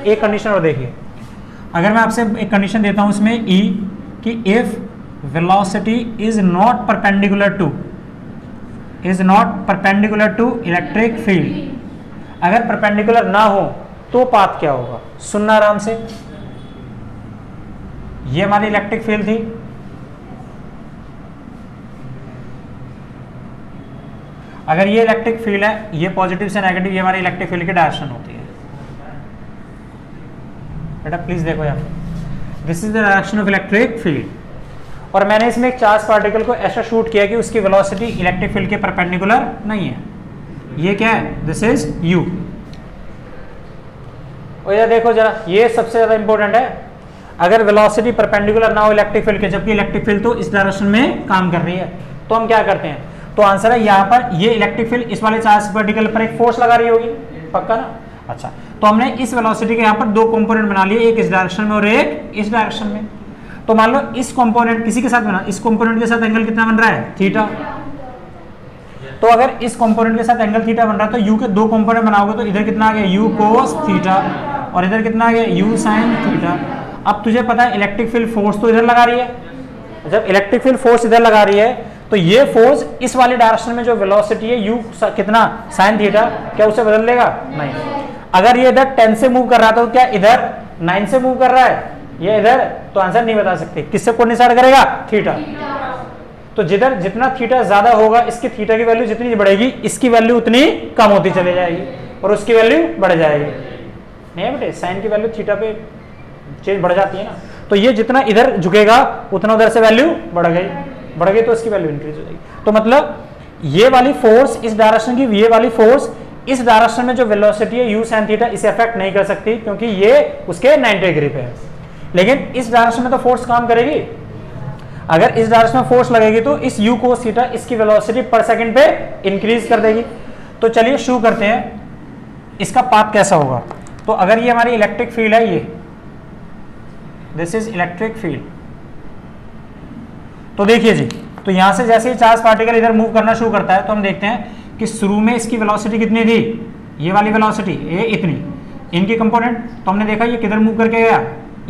एक कंडीशन और देखिए, अगर मैं आपसे एक कंडीशन देता हूं इसमें ई कि if velocity is not perpendicular to electric field, अगर परपेंडिकुलर ना हो तो पाथ क्या होगा, सुनना आराम से। ये हमारी इलेक्ट्रिक फील्ड थी, अगर ये इलेक्ट्रिक फील्ड है, ये पॉजिटिव से नेगेटिव, ये हमारी इलेक्ट्रिक फील्ड की डायरेक्शन होती है। बेटा प्लीज देखो यहाँ पे, this is the direction of electric field, और मैंने इसमें एक चार्ज पार्टिकल को ऐसा शूट किया कि उसकी वेलोसिटी इलेक्ट्रिक फील्ड के परपेंडिकुलर नहीं है। ये क्या है, दिस इज u। और ये देखो जरा, ये सबसे ज्यादा इंपॉर्टेंट है, अगर वेलोसिटी परपेंडिकुलर ना हो इलेक्ट्रिक फील्ड के, जबकि इलेक्ट्रिक फील्ड तो इस डायरेक्शन में काम कर रही है, तो हम क्या करते हैं, तो आंसर है यहाँ पर ये इलेक्ट्रिक फील्ड इस वाले चार्ज पार्टिकल पर एक फोर्स लगा रही होगी, पक्का ना। अच्छा, तो हमने इस वेलोसिटी के यहाँ पर दो कंपोनेंट बना लिए, एक इस डायरेक्शन में और एक इस डायरेक्शन में। तो मान लो इस कंपोनेंट किसी के साथ बना, इस कंपोनेंट के साथ एंगल कितना बन रहा है, थीटा। तो अगर इस कंपोनेंट के साथ एंगल थीटा बन रहा है तो u के दो कंपोनेंट बनाओगे तो इधर कितना आ गया, u cos थीटा, और इधर कितना आ गया, u sin थीटा। अब तुझे पता है इलेक्ट्रिक फील्ड फोर्स तो इधर लगा रही है, जब इलेक्ट्रिक फील्ड फोर्स इधर लगा रही है तो ये फोर्स इस वाली डायरेक्शन में जो वेलोसिटी है u कितना sin थीटा, क्या उसे बदल देगा, नहीं। अगर ये इधर 10 से मूव कर रहा था तो क्या इधर 9 से मूव कर रहा है, ये इधर, तो आंसर नहीं बता सकते, किससे कोइंसाइड करेगा, थीटा। तो जिधर जितना थीटा ज्यादा होगा, इसकी थीटा की वैल्यू जितनी बढ़ेगी, इसकी वैल्यू उतनी कम होती चली जाएगी और उसकी वैल्यू बढ़ जाएगी। नहीं बेटे, साइन की वैल्यू थीटा पे चेंज बढ़ जाती है ना, तो ये जितना इधर झुकेगा उतना उधर से वैल्यू बढ़ गई तो इसकी वैल्यू इंक्रीज हो जाएगी। तो मतलब ये वाली फोर्स इस डायरेक्शन की, ये वाली फोर्स इस डायरेक्शन में जो वेलोसिटी है u sin थीटा, इसे अफेक्ट नहीं कर सकती क्योंकि ये उसके 90 डिग्री पे है। लेकिन इस डायरेक्शन में तो फोर्स काम करेगी, अगर इस डायरेक्शन में फोर्स लगेगी तो इस u cos थीटा इसकी वेलोसिटी पर सेकंड पे इंक्रीज कर देगी। तो चलिए शुरू करते हैं, इसका पाथ कैसा होगा। तो अगर ये हमारी इलेक्ट्रिक फील्ड है, ये दिस इज इलेक्ट्रिक फील्ड, तो देखिए जी, तो यहां से जैसे ही चार्ज पार्टिकल इधर मूव करना शुरू करता है तो हम देखते हैं कि शुरू में इसकी वेलोसिटी कितनी थी, ये वाली वेलोसिटी, ये इतनी, इनकी कंपोनेंट, तो हमने देखा ये किधर मूव करके गया,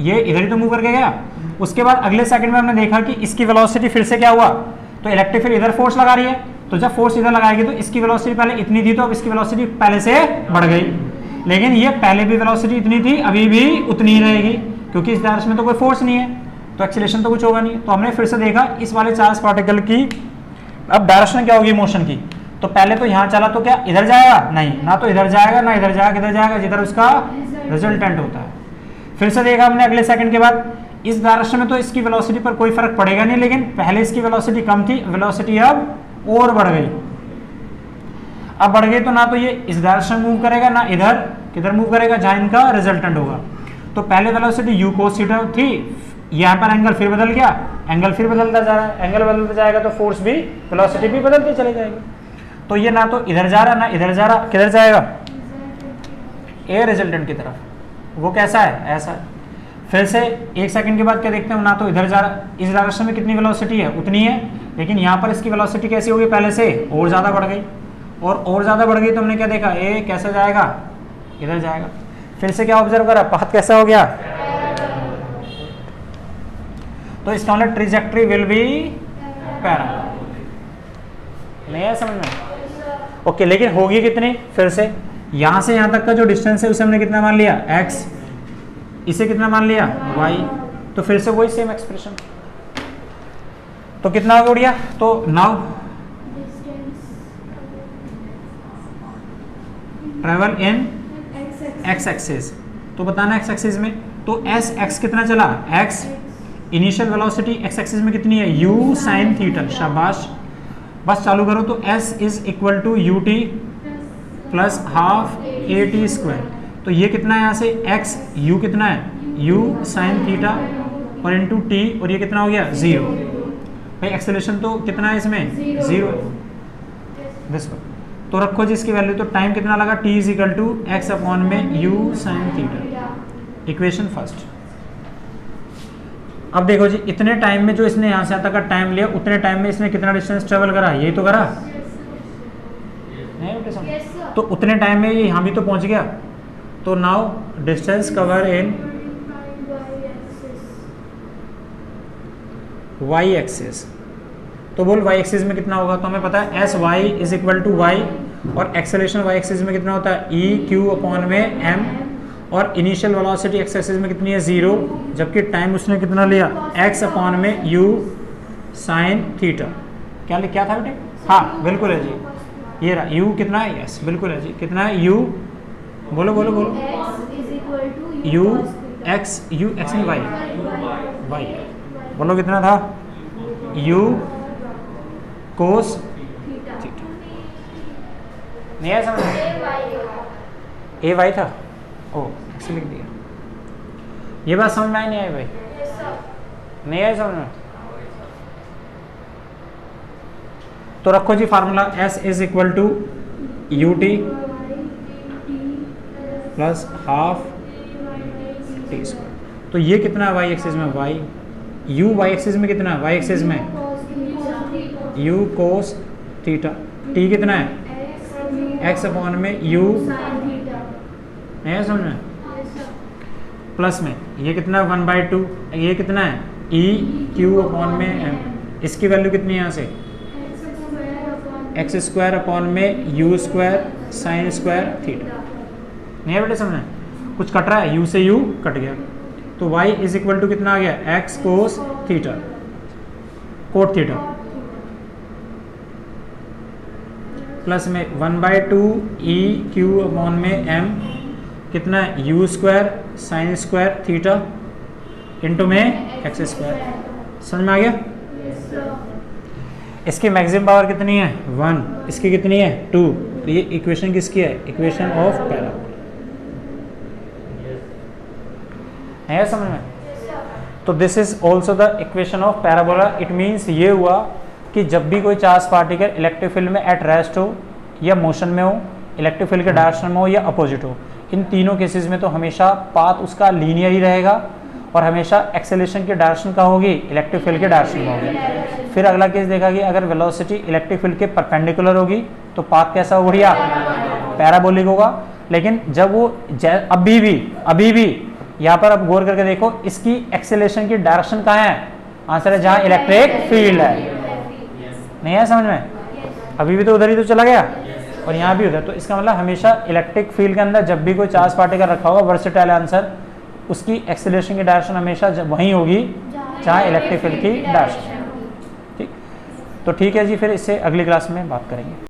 ये इधर ही तो मूव करके गया। उसके बाद अगले सेकंड में हमने देखा कि इसकी वेलोसिटी फिर से क्या हुआ, तो इलेक्ट्रिक फील्ड इधर फोर्स लगा रही है, तो जब फोर्स इधर लगाएगी तो इसकी वेलोसिटी पहले इतनी थी, तो अब इसकी वेलोसिटी पहले से बढ़ गई। लेकिन ये पहले भी वेलोसिटी इतनी थी, अभी भी उतनी ही रहेगी क्योंकि इस डायरेक्शन में तो कोई फोर्स नहीं है, तो एक्सीलरेशन तो कुछ होगा नहीं। तो हमने फिर से देखा इस वाले चार्ज पार्टिकल की अब डायरेक्शन क्या होगी मोशन की, तो पहले तो यहाँ चला तो क्या इधर जाएगा, नहीं, ना तो इधर जाएगा ना इधर जाएगा, किधर जाएगा, जिधर उसका रिजल्टेंट होता है। फिर से देखा हमने अगले सेकंड के बाद, इस डायरेक्शन में तो इसकी वेलोसिटी पर कोई फर्क पड़ेगा नहीं, लेकिन पहले इसकी वेलोसिटी कम थी, वेलोसिटी अब और बढ़ गई। अब बढ़ गई तो ना तो ये इस डायरेक्शन मूव करेगा ना इधर, किधर मूव करेगा, जहां इनका रिजल्टेंट होगा। तो पहले वेलोसिटी u cos थीटा थी, यहाँ पर एंगल फिर बदल गया, एंगल फिर बदलता जा रहा है, एंगल बदलता जाएगा तो फोर्स भी, वेलोसिटी भी बदलती चली जाएगी। तो ये ना तो इधर जा रहा ना इधर जा रहा, किधर जाएगा, ए रिजल्टेंट की तरफ। वो कैसा है, ऐसा है। फिर से एक सेकंड के बाद क्या देखते हैं, ना तो इधर जा रहा, इस डायरेक्शन में कितनी वेलोसिटी है उतनी है, लेकिन यहाँ पर इसकी वेलोसिटी कैसी होगी, पहले से और ज़्यादा बढ़ गई, और ज़्यादा बढ़ गई तो हमने क्या देखा, ए कैसे जाएगा, इधर जाएगा। फिर से क्या ऑब्जर्व करा, पाथ कैसा हो गया, तो इसका मतलब ट्रिजेक्टरी विल बी पैरेलल। नहीं है समझ में, ओके। लेकिन होगी कितनी, फिर से यहां से यहां तक का जो डिस्टेंस है उसे हमने कितना मान लिया, x, इसे कितना मान लिया, y, तो फिर से वही सेम एक्सप्रेशन, तो कितना हो गया, तो now travel in x axis, तो बताना x एक्सिस में, तो x कितना चला, x initial velocity x axis में कितनी है, u sin थीटा, शाबाश, बस चालू करो। तो s is equal to ut plus half at square, तो ये कितना है यहाँ से x, u कितना है, u sin थीटा और इंटू t, और ये कितना हो गया 0। भाई एक्सेलरेशन तो कितना है इसमें 0, दिस वन, तो रखो जी इसकी वैल्यू, तो टाइम कितना लगा, t is equal to x upon में u sin थीटा, इक्वेशन फर्स्ट। अब देखो जी, इतने टाइम में जो इसने यहाँ से तक का टाइम लिया, उतने टाइम में इसने कितना डिस्टेंस ट्रेवल करा, यही तो करा, नहीं तो उतने टाइम में ये यहाँ भी तो पहुँच गया, तो now distance cover in y axis, तो बोल y एक्सिस में कितना होगा, तो हमें पता है S Y is equal to Y, और एक्सेलेरेशन y एक्सिस में कितना होता है ई क्यू अपॉन में m, और इनिशियल वेलोसिटी x एक्सिस में कितनी है 0, जबकि टाइम उसने कितना लिया x अपॉन में u साइन थीटा। क्या था बेटे, हाँ बिल्कुल है जी, ये रहा u कितना है, यस बिल्कुल है जी, कितना है u, बोलो बोलो बोलो, u x नहीं y, बोलो कितना था u कोस थीटा, नहीं आया समझ में, ए वाई था, ओ एक्स लिख दिया, ये बात समझ में आई नहीं आई भाई, नहीं आई समझ में, तो रखो जी formula S is equal to u t plus half t square, तो ये कितना है y एक्सिस में y, u y एक्सिस में कितना है y एक्सिस में u कोस थीटा, t कितना है x अपॉन में u, नहीं समझ में, प्लस में ये कितना है 1/2, ये कितना है e q अपॉन में m, इसकी वैल्यू कितनी है यहाँ से एक्स स्क्वायर अपॉन में you square sine square theta, नहीं है बेटे समझ में, कुछ कट रहा है, u से u कट गया, तो y इज इक्वल टू कितना आ गया x cos theta, cot theta, plus में 1/2 e q अपॉन में m, कितना है u square sine square theta into में एक्स स्क्वायर, समझ में आ गया। इसकी मैक्सिमम पावर कितनी है 1, इसकी कितनी है 2, तो ये इक्वेशन किसकी है, इक्वेशन ऑफ पैराबोला, है समझ में, तो this is also the equation of parabola. It means ये हुआ कि जब भी कोई चार्ज पार्टिकल इलेक्ट्रिक फील्ड में एट रेस्ट हो या मोशन में हो, इलेक्ट्रिक फील्ड के डायरेक्शन में हो या अपोजिट हो, इन तीनों केसेस में तो हमेशा पाथ उसका लीनियर ही रहेगा, और हमेशा एक्सेलेरेशन की डायरेक्शन का होगी इलेक्ट्रिक फील्ड के डायरेक्शन में होगी। फिर अगला केस देखा कि अगर वेलोसिटी इलेक्ट्रिक फील्ड के परपेंडिकुलर होगी तो पाथ कैसा होगा भैया, पैराबोलिक होगा। लेकिन जब वो अभी भी यहाँ पर अब गौर करके देखो, इसकी एक्सेलेरेशन की डायरेक्शन कहाँ है, आंसर है जहाँ इलेक्ट्रिक फील्ड है, नहीं है समझ में, अभी भी तो उधर ही तो चला गया और यहाँ भी उधर, तो इसका मतलब हमेशा इलेक्ट्रिक फील्ड के अंदर जब भी कोई चार्ज पार्टिकल रखा होगा वर्सेटाइल आंसर, उसकी एक्सेलरेशन की डायरेक्शन हमेशा वहीं होगी जहाँ इलेक्ट्रिक फील्ड की डायरेक्शन। ठीक, तो ठीक है जी, फिर इससे अगली क्लास में बात करेंगे।